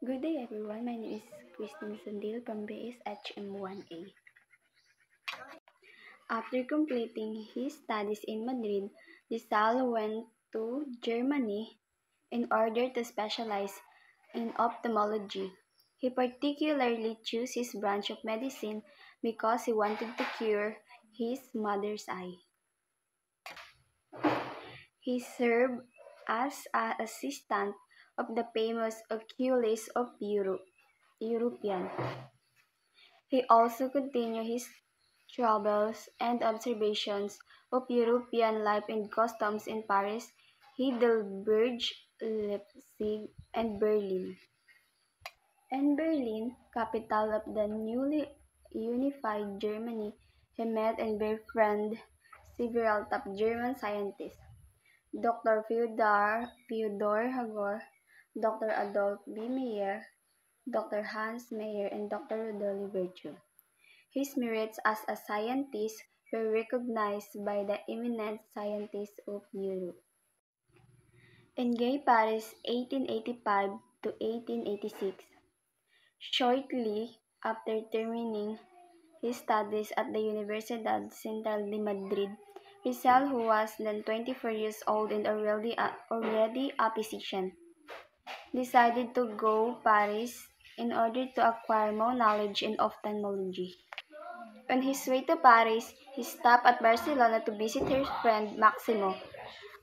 Good day everyone, my name is Christine Sandil from BSHM1A. After completing his studies in Madrid, Rizal went to Germany in order to specialize in ophthalmology. He particularly chose his branch of medicine because he wanted to cure his mother's eye. He served as an assistant of the famous oculist of European. He also continued his travels and observations of European life and customs in Paris, Heidelberg, Leipzig, and Berlin. In Berlin, capital of the newly unified Germany, he met and befriended several top German scientists: Dr. Theodor Hagor, Dr. Adolf B. Meyer, Dr. Hans Meyer, and Dr. Rudolf Virchow. His merits as a scientist were recognized by the eminent scientists of Europe. In Gay Paris, 1885 to 1886, shortly after terminating his studies at the Universidad Central de Madrid, Rizal, who was then 24 years old and already a physician, decided to go to Paris in order to acquire more knowledge in ophthalmology. On his way to Paris, he stopped at Barcelona to visit his friend Maximo,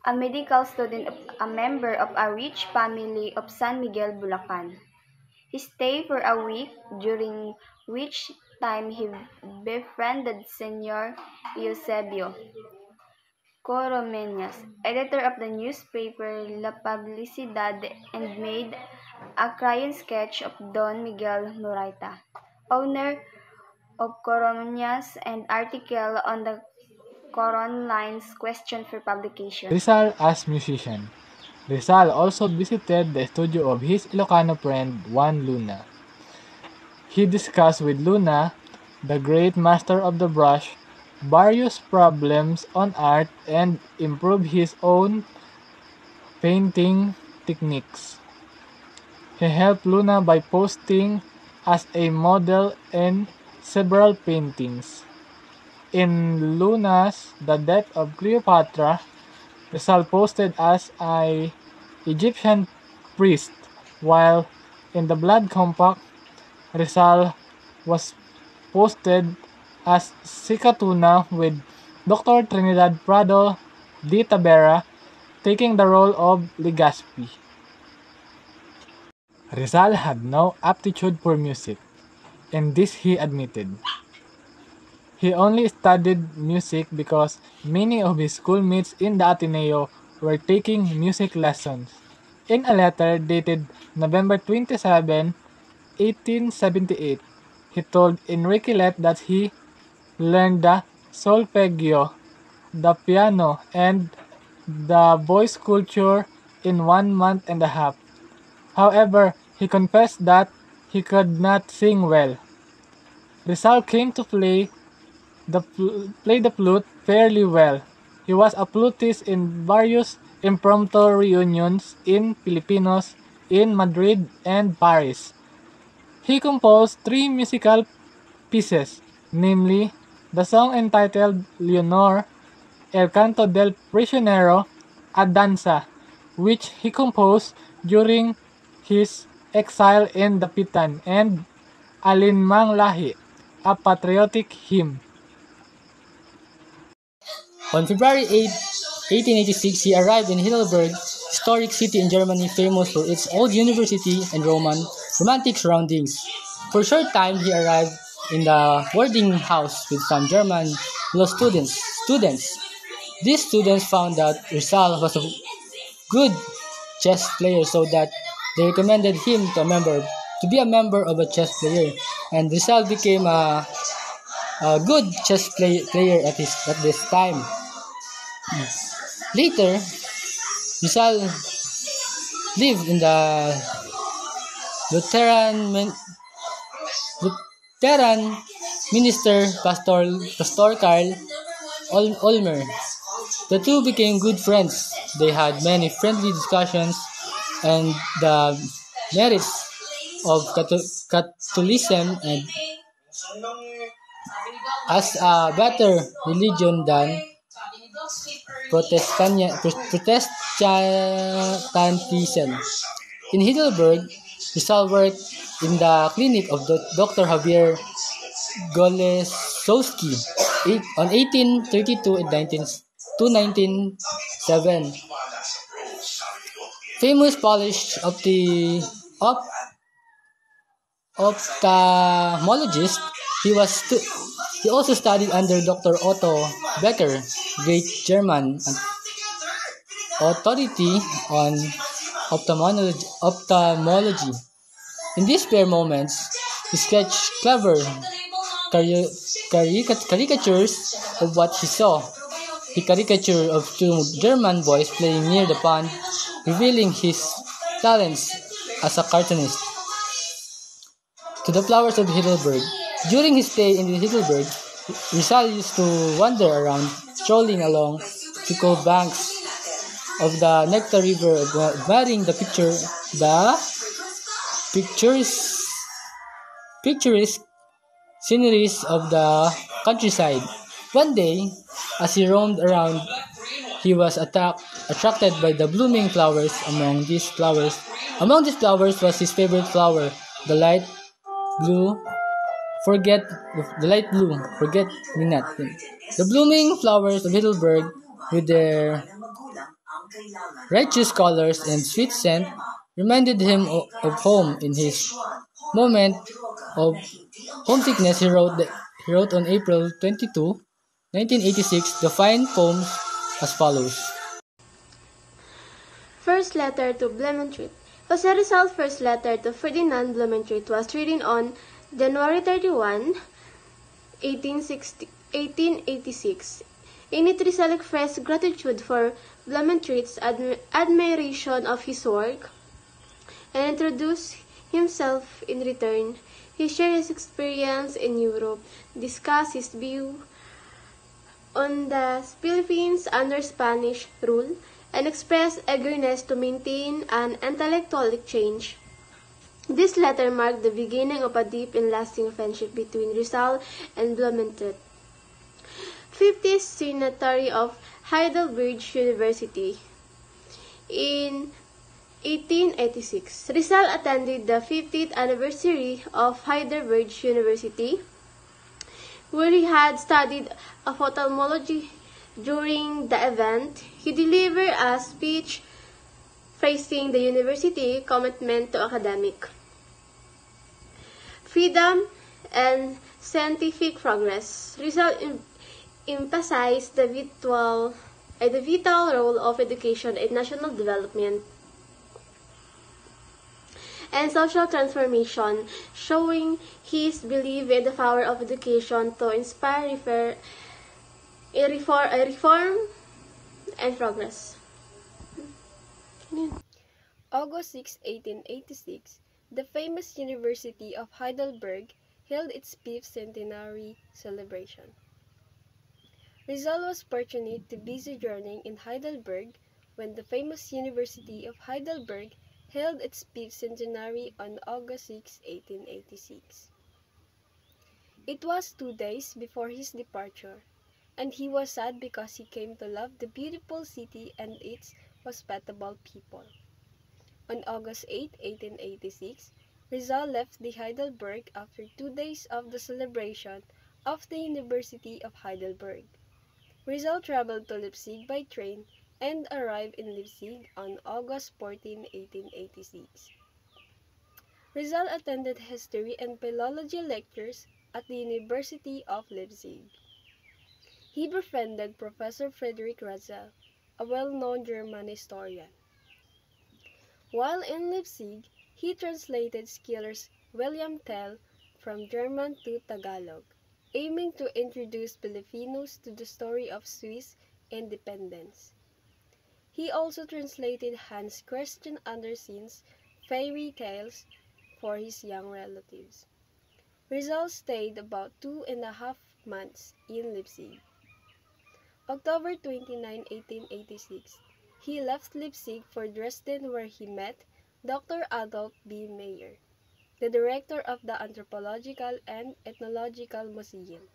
a medical student, a member of a rich family of San Miguel, Bulacan. He stayed for a week, during which time he befriended Senor Eusebio Coromeñas, editor of the newspaper La Publicidad, and made a crayon sketch of Don Miguel Murayta, owner of Coromeñas, and article on the Coron lines question for publication. Rizal as musician. Rizal also visited the studio of his Ilocano friend Juan Luna. He discussed with Luna, the great master of the brush, various problems on art and improved his own painting techniques. He helped Luna by posting as a model in several paintings. In Luna's The Death of Cleopatra, Rizal posted as an Egyptian priest, while in The Blood Compact, Rizal was posted as Sicatuna, with Dr. Trinidad Prado de Tavera taking the role of Legazpi. Rizal had no aptitude for music, and this he admitted. He only studied music because many of his schoolmates in the Ateneo were taking music lessons. In a letter dated November 27, 1878, he told Enrique Let that he learned the solfeggio, the piano, and the voice culture in 1 month and a half. However, he confessed that he could not sing well. Rizal came to play the flute fairly well. He was a flutist in various impromptu reunions in Filipinos in Madrid and Paris. He composed 3 musical pieces, namely the song entitled Leonor, El Canto del Prisionero, a Danza, which he composed during his exile in Dapitan, and Alinmang Lahi, a patriotic hymn. On February 8, 1886, he arrived in Heidelberg, historic city in Germany famous for its old university and romantic surroundings. For a short time, he arrived in the boarding house with some German law students. These students found that Rizal was a good chess player, so that they recommended him to be a member of a chess player, and Rizal became a good chess player at this time. Later, Rizal lived in the Lutheran minister Pastor Karl Olmer. The two became good friends. They had many friendly discussions and the merits of Catholicism and as a better religion than Protestantism. In Heidelberg, Rizal worked in the clinic of Dr. Javier Golesowski on 1832 and 1907. Famous Polish ophthalmologist, he also studied under Dr. Otto Becker, great German authority on ophthalmology. In these spare moments, he sketched clever caricatures of what he saw. He caricatured of two German boys playing near the pond, revealing his talents as a cartoonist. To the flowers of Heidelberg. During his stay in Heidelberg, Rizal used to wander around, strolling along fickle banks of the Nectar River, admiring the picturesque sceneries of the countryside. One day, as he roamed around, he was attracted by the blooming flowers. Among these flowers was his favorite flower, the light blue. Forget me not. The blooming flowers of Heidelberg, with their righteous colors and sweet scent, reminded him of home. In his moment of homesickness, he wrote on April 22, 1986, the fine poems as follows. First letter to Blumentritt. Jose Rizal's first letter to Ferdinand Blumentritt was written on January 31, 1886. In it, Rizal expressed gratitude for Blumentritt's admiration of his work and introduced himself in return. He shared his experience in Europe, discussed his view on the Philippines under Spanish rule, and expressed eagerness to maintain an intellectual exchange. This letter marked the beginning of a deep and lasting friendship between Rizal and Blumentritt. 50th Signatory of Heidelberg University. In 1886, Rizal attended the 50th anniversary of Heidelberg University, where he had studied ophthalmology. During the event, he delivered a speech praising the university commitment to academic freedom and scientific progress. Rizal emphasized the vital role of education in national development and social transformation, showing his belief in the power of education to inspire reform and progress. August 6, 1886, the famous University of Heidelberg held its 5th centenary celebration. Rizal was fortunate to be sojourning in Heidelberg when the famous University of Heidelberg held its 5th centenary on August 6, 1886. It was 2 days before his departure, and he was sad because he came to love the beautiful city and its hospitable people. On August 8, 1886, Rizal left the Heidelberg after 2 days of the celebration of the University of Heidelberg. Rizal traveled to Leipzig by train and arrived in Leipzig on August 14, 1886. Rizal attended history and philology lectures at the University of Leipzig. He befriended Professor Friedrich Ratzel, a well-known German historian. While in Leipzig, he translated Schiller's William Tell from German to Tagalog, aiming to introduce Filipinos to the story of Swiss independence. He also translated Hans Christian Andersen's fairy tales for his young relatives. Rizal stayed about 2.5 months in Leipzig. October 29, 1886, he left Leipzig for Dresden where he met Dr. Adolf B. Meyer, the director of the Anthropological and Ethnological Museum.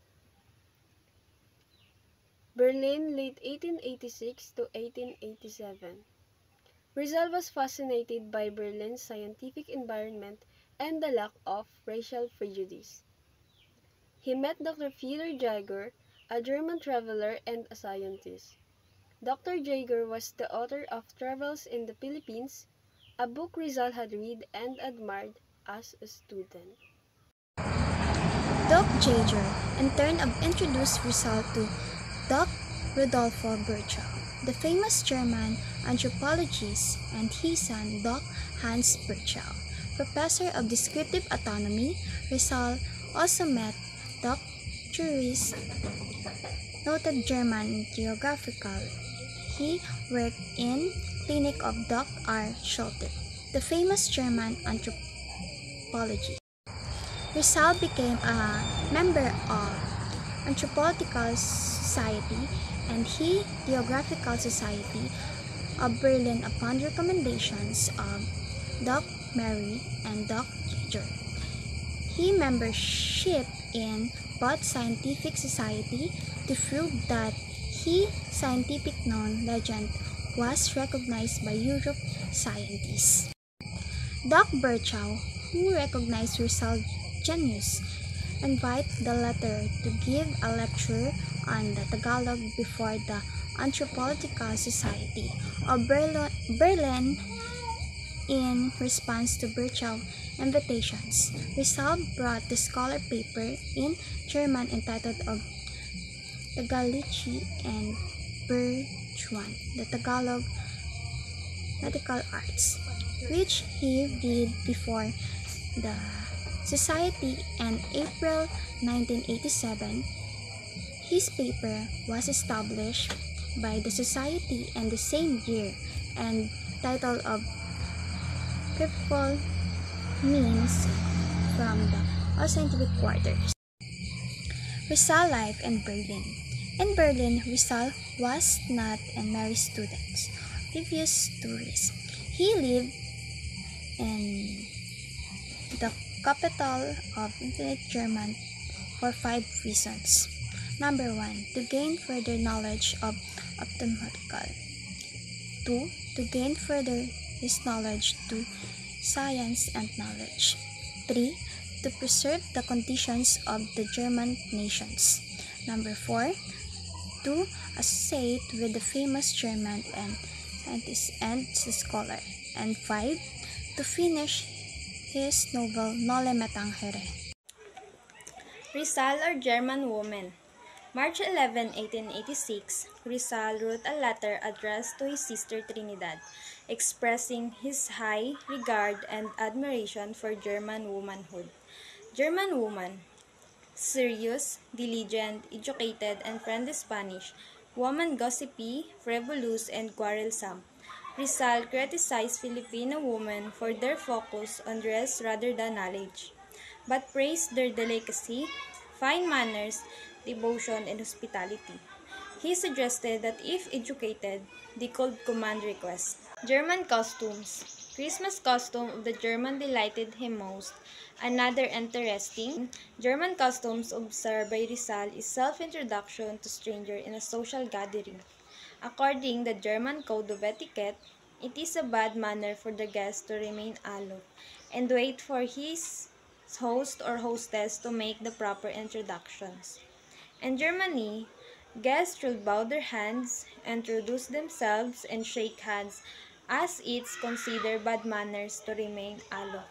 Berlin, late 1886 to 1887. Rizal was fascinated by Berlin's scientific environment and the lack of racial prejudice. He met Dr. Peter Jaeger, a German traveler and a scientist. Dr. Jaeger was the author of Travels in the Philippines, a book Rizal had read and admired as a student. Dr. Jaeger in turn introduced Rizal to Dr. Rodolfo Virchow, the famous German anthropologist, and his son Dr. Hans Virchow, professor of descriptive autonomy. Rizal also met Dr. Juris, noted German geographical. He worked in clinic of Dr. R. Schulte, the famous German anthropologist. Rizal became a member of Anthropological Society and the Geographical Society of Berlin upon recommendations of Dr. Mary and Dr. Jaeger. He membership in both scientific society to prove that his scientific known legend was recognized by Europe scientists. Dr. Virchow, who recognized Rizal's genius, invited the latter to give a lecture on the Tagalog before the Anthropological Society of Berlin. In response to Virchow's invitations, Rizal brought the scholar paper in German entitled of Tagalici and Berjuan, the Tagalog Medical Arts, which he read before the Society in April 1987. His paper was established by the Society in the same year and title of People means from the all scientific quarters. Rizal life in Berlin. In Berlin, Rizal was not a married student, previous tourist. He lived in the capital of Infinite German for 5 reasons. Number 1, to gain further knowledge of optometrical. 2, to gain further his knowledge to science and knowledge. 3, to preserve the conditions of the German nations. Number 4, to associate with the famous German and scientist and scholar. And 5, to finish his novel Noli Me Tangere. Rizal or German woman. March 11, 1886, Rizal wrote a letter addressed to his sister Trinidad, expressing his high regard and admiration for German womanhood. German woman. Serious, diligent, educated, and friendly Spanish. Woman gossipy, frivolous, and quarrelsome. Rizal criticized Filipino women for their focus on dress rather than knowledge, but praised their delicacy, fine manners, devotion, and hospitality. He suggested that if educated, they could command requests. German costumes. Christmas costume of the German delighted him most. Another interesting German customs observed by Rizal is self-introduction to stranger in a social gathering. According to the German code of etiquette, it is a bad manner for the guest to remain aloof and wait for his host or hostess to make the proper introductions. In Germany, guests should bow their hands, introduce themselves, and shake hands, as it's considered bad manners to remain aloof.